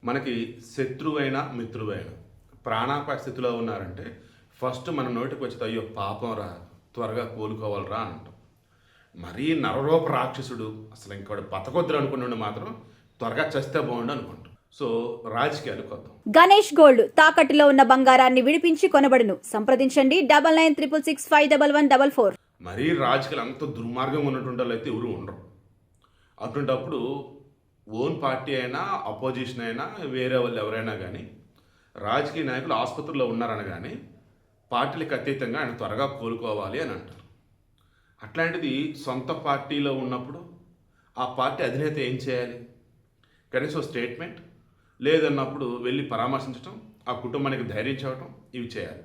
మనకి శత్రువైనా మిత్రువైనా ప్రాణాపాయ స్థితిలో ఉన్నారంటే ఫస్ట్ మన నోటికి వచ్చేది అయ్యో పాపం రా, త్వరగా కోలుకోవాలరా అని అంటాం. మరీ నరరూప రాక్షసుడు అసలు ఇంకోటి బతకొద్దురు అనుకున్నాడు మాత్రం త్వరగా చస్తే బాగుండు అనుకుంటాం. సో రాజకీయాలు కొద్దాం. గణేష్ గోల్డ్ తాకట్టులో ఉన్న బంగారాన్ని విడిపించి కొనబడును. సంప్రదించండి 9966651144. మరీ రాజకీయాలు అంత దుర్మార్గంగా ఉన్నటువంటి వాళ్ళు అయితే ఎవరు ఉండరు. అటువంటప్పుడు ఓన్ పార్టీ అయినా అపోజిషన్ అయినా వేరే వాళ్ళు ఎవరైనా కానీ రాజకీయ నాయకులు ఆసుపత్రిలో ఉన్నారనగానే పార్టీలకు అతీతంగా ఆయన త్వరగా కోలుకోవాలి అని అంటారు. అట్లాంటిది సొంత పార్టీలో ఉన్నప్పుడు ఆ పార్టీ అధినేత ఏం చేయాలి? కనీసం స్టేట్మెంట్ లేదన్నప్పుడు వెళ్ళి పరామర్శించడం, ఆ కుటుంబానికి ధైర్యం చెప్పడం, ఇవి చేయాలి.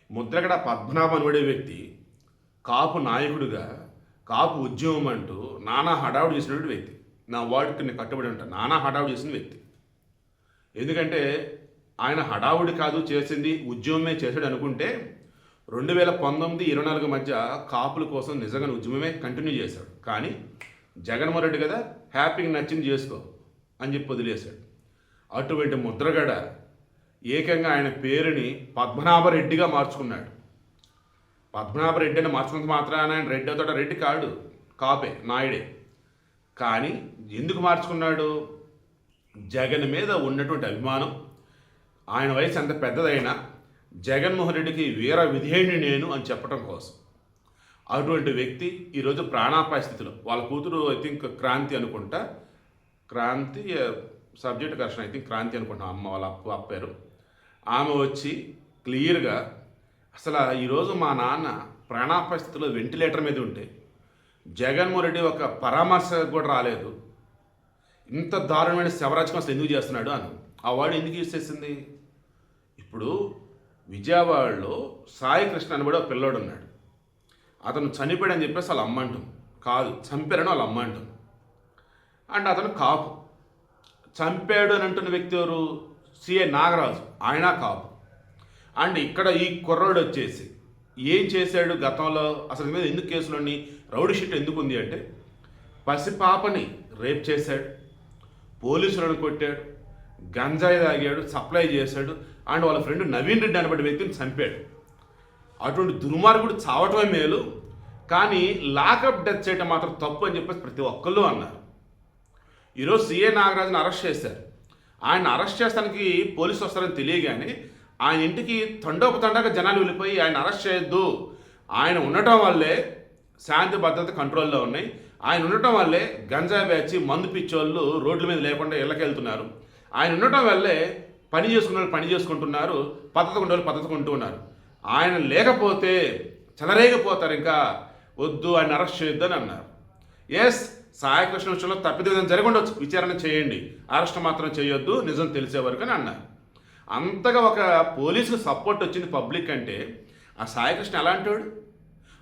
ముద్రగడ పద్మనాభం అనబడే వ్యక్తి కాపు నాయకుడిగా కాపు ఉద్యమం అంటూ నానా హడావుడి చేసినటువంటి వ్యక్తి. నా వార్డుకి నేను కట్టుబడి ఉంటాను. నానా హడావుడి చేసిన వ్యక్తి. ఎందుకంటే ఆయన హడావుడి కాదు చేసింది, ఉద్యమమే చేశాడు అనుకుంటే 2019-24 మధ్య కాపుల కోసం నిజంగా ఉద్యమమే కంటిన్యూ చేశాడు. కానీ జగన్మోహన్ రెడ్డి కదా హ్యాపీగా నచ్చింది చేసుకో అని చెప్పి వదిలేశాడు. అటువంటి ముద్రగడ ఏకంగా ఆయన పేరుని పద్మనాభరెడ్డిగా మార్చుకున్నాడు. పద్మనాభరెడ్డి అని మార్చుకున్నంత మాత్రాన ఆయన రెడ్డి అవుతాడ? రెడ్డి కాడు, కాపే, నాయుడే. కానీ ఎందుకు మార్చుకున్నాడు? జగన్ మీద ఉన్నటువంటి అభిమానం, ఆయన వయసు ఎంత పెద్దదైనా జగన్మోహన్ రెడ్డికి వీర విధేయుని నేను అని చెప్పడం కోసం. అటువంటి వ్యక్తి ఈరోజు ప్రాణాపాయ స్థితిలో, వాళ్ళ కూతురు ఐ థింక్ క్రాంతి అనుకుంటా, Kranthi subject correction I think Kranthi అనుకుంటా, అమ్మ వాళ్ళ అప్ప పేరు. ఆమె వచ్చి క్లియర్గా అసలు ఈరోజు మా నాన్న ప్రాణాపాయ స్థితిలో వెంటిలేటర్ మీద ఉంటే జగన్మోహన్ రెడ్డి ఒక పరామర్శ కూడా రాలేదు, ఇంత దారుణమైన శవరాజకం అసలు ఎందుకు చేస్తున్నాడు అని ఆ వాడు ఎందుకు యూజ్ చేసింది? ఇప్పుడు విజయవాడలో సాయి కృష్ణ అనబడి ఒక పిల్లోడు ఉన్నాడు. అతను చనిపోయాడని చెప్పేసి వాళ్ళ అమ్మ అంటుంది. కాదు, చంపారని వాళ్ళ అమ్మ అంటుంది. అండ్ అతను కాపు. చంపాడు అని అంటున్న వ్యక్తి ఎవరు? సిఐ నాగరాజు, ఆయన కాపు. అండ్ ఇక్కడ ఈ కుర్రోడు వచ్చేసి ఏం చేశాడు గతంలో? అసలు మీద ఎందుకు కేసులోని రౌడీ షీట్ ఎందుకు ఉంది అంటే పసిపాపని రేప్ చేశాడు, పోలీసులను కొట్టాడు, గంజాయి తాగాడు, సప్లై చేశాడు, అండ్ వాళ్ళ ఫ్రెండ్ నవీన్ రెడ్డి అనబడి వ్యక్తిని చంపాడు. అటువంటి దుర్మార్గుడు చావటమే మేలు, కానీ లాకప్ డెత్ చేయటం మాత్రం తప్పు అని చెప్పేసి ప్రతి ఒక్కళ్ళు అన్నారు. ఈరోజు సిఏ నాగరాజుని అరెస్ట్ చేశారు. ఆయన అరెస్ట్ చేస్తానికి పోలీసు వస్తారని తెలియగానే ఆయన ఇంటికి తండోపతండాగా జనాలు వెళ్ళిపోయి ఆయన అరెస్ట్ చేయొద్దు, ఆయన ఉండటం వల్లే శాంతి భద్రత కంట్రోల్లో ఉన్నాయి, ఆయన ఉండటం వల్లే గంజాయి బ్యాచి మందు పిచ్చోళ్ళు రోడ్ల మీద లేకుండా ఇళ్ళకి వెళ్తున్నారు, ఆయన ఉండటం వల్లే పని చేసుకున్న వాళ్ళు పని చేసుకుంటున్నారు, పద్ధతి ఉండే వాళ్ళు పద్ధతి కొంటూ ఉన్నారు, ఆయన లేకపోతే చెలరేగిపోతారు, ఇంకా వద్దు ఆయన అరెస్ట్ చేయొద్దని అన్నారు. ఎస్, సాయకృష్ణ విషయంలో తప్పిదం జరిగి ఉండొచ్చు, విచారణ చేయండి, అరెస్ట్ మాత్రం చేయొద్దు నిజం తెలిసే వరకు అని అన్నారు. అంతగా ఒక పోలీసుకు సపోర్ట్ వచ్చింది పబ్లిక్ అంటే ఆ సాయికృష్ణ ఎలా అంటాడు?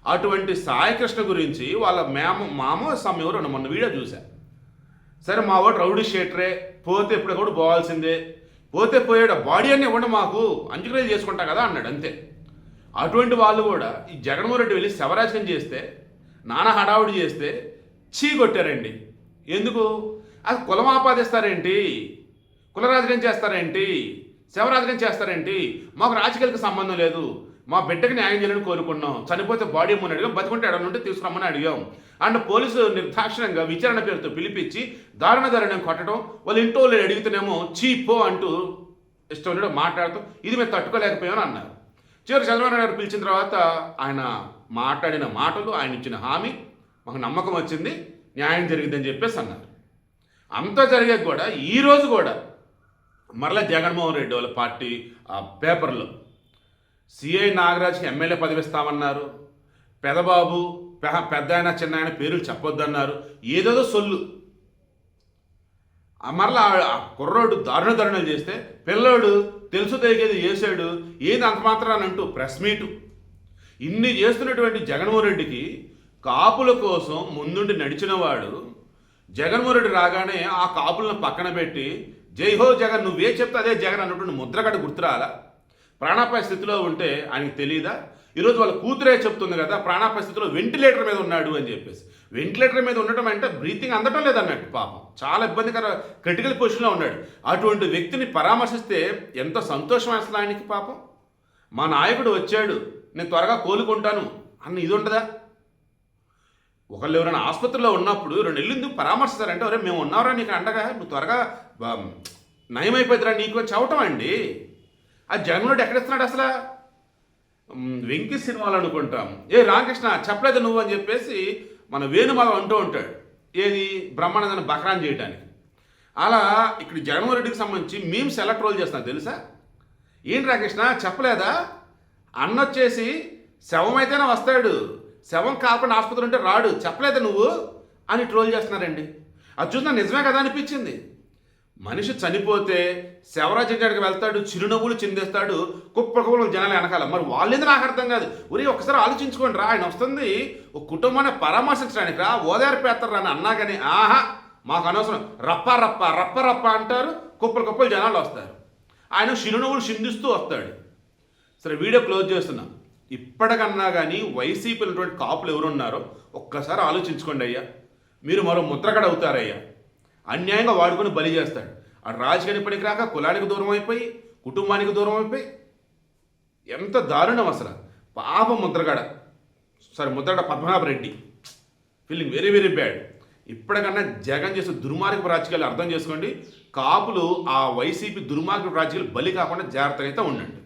అటువంటి సాయికృష్ణ గురించి వాళ్ళ మామ ఎవరు మొన్న వీడియో చూశా. సరే మా వాడు రౌడీ షీటరే, పోతే ఇప్పుడు కూడా పోవాల్సిందే, పోతే పోయాడు, బాడీ అన్నీ ఇవ్వండి మాకు, అంచుకునేది చేసుకుంటా కదా అన్నాడు. అంతే. అటువంటి వాళ్ళు కూడా ఈ జగన్మోహన్ రెడ్డి వెళ్ళి శవరాజకం చేస్తే, నానా హడావుడి చేస్తే చీ కొట్టారండి. ఎందుకు? అది కులం ఆపాదిస్తారేంటి, కుల రాజకీయం చేస్తారేంటి, శవరాజకీయం చేస్తారేంటి? మాకు రాజకీయాలకు సంబంధం లేదు, మా బిడ్డకి న్యాయం చేయాలని కోరుకున్నాం, చనిపోతే బాడీ ఇమ్మని అడిగాం, బతికుంటే ఎడ నుండి తీసుకురమ్మని అడిగాం. అండ్ పోలీసు నిర్దాక్షిణ్యంగా విచారణ పేరుతో పిలిపించి దారుణం కొట్టడం, వాళ్ళ ఇంట్లో అడిగితేనేమో చీపో అంటూ ఇష్టం ఉండడం మాట్లాడుతూ ఇది మేము తట్టుకోలేకపోయామని అన్నారు. చివరి చంద్రబాబు నాయుడు గారు పిలిచిన తర్వాత ఆయన మాట్లాడిన మాటలు, ఆయన ఇచ్చిన హామీ మాకు నమ్మకం వచ్చింది, న్యాయం జరిగిందని చెప్పేసి అన్నారు. అంతా జరిగాక కూడా ఈరోజు కూడా మరలా జగన్మోహన్ రెడ్డి వాళ్ళ పార్టీ పేపర్లో సిఐ నాగరాజ్కి ఎమ్మెల్యే పదవి ఇస్తామన్నారు, పెదబాబు పెద్ద ఆయన చిన్న ఆయన పేర్లు చెప్పొద్దన్నారు, ఏదేదో సొల్లు. మరలా కుర్రోడు దారుణాలు చేస్తే పిల్లోడు తెలుసు తెలియదు చేశాడు, ఏది అంత మాత్రానంటూ ప్రెస్ మీటు. ఇన్ని చేస్తున్నటువంటి జగన్మోహన్ రెడ్డికి కాపుల కోసం ముందుండి నడిచినవాడు జగన్మోహన్ రెడ్డి రాగానే ఆ కాపులను పక్కన పెట్టి జై హో జగన్, నువ్వే చెప్తే అదే జగన్ అన్నటువంటి ముద్రగడ గుర్తురాలా? ప్రాణాపాయ స్థితిలో ఉంటే ఆయనకు తెలియదా? ఈరోజు వాళ్ళ కూతురే చెప్తుంది కదా ప్రాణాపరిస్థితిలో వెంటిలేటర్ మీద ఉన్నాడు అని చెప్పేసి. వెంటిలేటర్ మీద ఉండటం అంటే బ్రీతింగ్ అందటం లేదన్నట్టు పాపం. చాలా ఇబ్బందికర క్రిటికల్ పొజిషన్లో ఉన్నాడు. అటువంటి వ్యక్తిని పరామర్శిస్తే ఎంత సంతోషం అసలు ఆయనకి పాపం. మా నాయకుడు వచ్చాడు, నేను త్వరగా కోలుకుంటాను అన్న ఇది ఉండదా? ఒకళ్ళు ఎవరైనా ఆసుపత్రిలో ఉన్నప్పుడు 2 నెలలు ఎందుకు పరామర్శిస్తారంటే, ఒరే మేము ఉన్నారా నీకు అండగా, నువ్వు త్వరగా నయమైపోతురా నీకు అని చెప్పటం అండి. ఆ జగన్మోహన్ ఎక్కడిస్తున్నాడు అసలు? వెంకీ సినిమాలు అనుకుంటాం, రామకృష్ణ చెప్పలేదు నువ్వు అని చెప్పేసి మన వేణుమాధవ్ అంటూ ఉంటాడు. ఏది బ్రహ్మానందాన్ని బక్రాన్ చేయడానికి. అలా ఇక్కడ జగన్మోహన్ రెడ్డికి సంబంధించి మీమ్స్ ఎలా ట్రోల్ చేస్తున్నారు తెలుసా? ఏంటి రామకృష్ణ చెప్పలేదా? అన్నొచ్చేసి శవం అయితేనే వస్తాడు, శవం కాకుండా ఆసుపత్రి ఉంటే రాడు, చెప్పలేదా నువ్వు అని ట్రోల్ చేస్తున్నారండి. అది చూసినా నిజమే కదా అనిపించింది. మనిషి చనిపోతే శవరాజ్యానికి వెళ్తాడు, చిరునవ్వులు చిందేస్తాడు, కుప్పలు జనాలు వెనకాల. మరి వాళ్ళేది నాకు అర్థం కాదు. ఒరే ఒకసారి ఆలోచించుకోండి రా, ఆయన వస్తుంది ఒక కుటుంబాన్ని పరామర్శించడానికి రా, ఓదార్పేస్తారు అని అన్నా కానీ ఆహా మాకు అనవసరం, రప్ప రప్ప రప్ప రప్ప అంటారు, కుప్పలు జనాలు వస్తారు. ఆయన చిరునవ్వులు చిందిస్తూ వస్తాడు. సరే వీడియో క్లోజ్ చేస్తున్నాం. ఇప్పటికన్నా కానీ వైసీపీ ఉన్నటువంటి కాపులు ఎవరున్నారో ఒక్కసారి ఆలోచించుకోండి అయ్యా. మీరు మరో ముద్రగడ అవుతారయ్యా. అన్యాయంగా వాడుకొని బలి చేస్తాడు. ఆ రాజకీయానికి పనికి రాక కులానికి దూరం అయిపోయి, కుటుంబానికి దూరం అయిపోయి, ఎంత దారుణం అసలు. పాప Mudragada, Mudragada Padmanabha Reddy feeling very very bad. ఇప్పటికన్నా జగన్ చేసే దుర్మార్గపు రాజకీయాలు అర్థం చేసుకోండి. కాపులు ఆ వైసీపీ దుర్మార్గపు రాజకీయాలు బలి కాకుండా జాగ్రత్తగా అయితే ఉండండి.